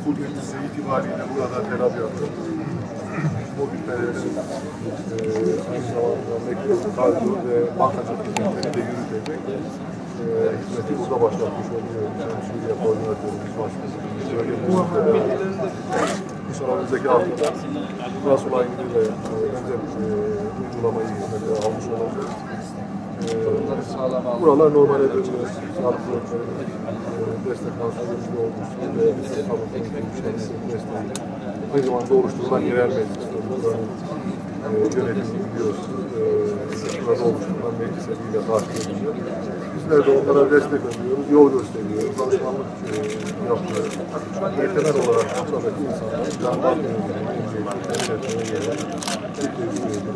bugün itibariyle burada telafi yaptık. Bugün aynı zamanda mektup, kargo ve bankacılık hizmetleri de yürütecek. Hizmeti burada başlatmış oluyor. Suriye koordinatörümüz başkanımız, bölgemizde inşallah önümüzdeki haftada Kras olayıyla benzer uygulamayı hizmete almış olacağız. Buralar normale dönüyor. Sağlık kuruluşlarının destek kanserlerinde olmuş ve sağlık kuruluşlarının desteğiyle aynı zamanda oluşturulan yerel meclislerinin yönetimini biliyorsunuz. Burada oluşturulan meclis eviyle takip ediliyor. Bizler de onlara destek oluyoruz, yol gösteriyoruz, danışmanlık yapıyoruz. Temel olarak buradaki insanların canlı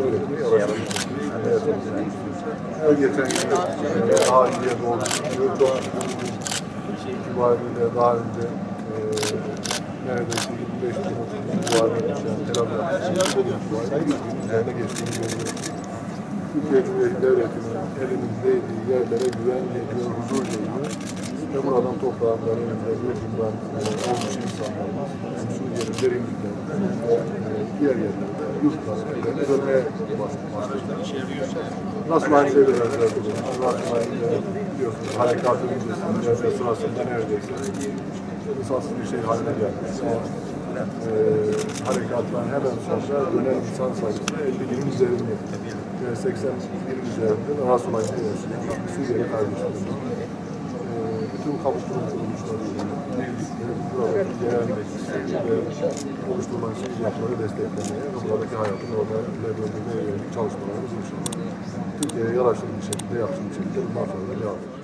öğretmeyi araştırıyoruz. Her geçen gün daha iyiye doğru gidiyor. Çok itibariyle daha önce neredeyse 25 bin civarında telafi yapmışız. Bugün itibariyle 100 bin üzerine geçtiğini görüyoruz. Türkiye Cumhuriyeti Devleti'nin elimizdeydiği yerlere güven geliyor, huzur geliyor. Ve buradan toprağından, elimizde yurdundan olmuş insanlarımız Suriye'nin derinliklerinde diğer yerlerde yurtlarına evlerine dönmeye başladı. Nasıl aynı şeyle benzer bulunmuş? Nasıl aynı biliyorsunuz harekatın öncesinde sırasında neredeyse esassız bir şey haline gelmiş. Harekattan hemen sonra dönen insan sayısı 50 binin üzerinde. 80 binin üzerinde Ras olayında yaşıyor. Suriyeli kardeşlerimiz. Bütün kamu kuruluşlarıyla birlikte buradaki yerel meclisleri oluşturulan yapıları desteklemeye ve buradaki hayatın normale döndürmeye yönelik çalışmalarımız inşallah Türkiye'ye yaraşır bir şekilde, yakışır bir şekilde bundan sonra devam edecek.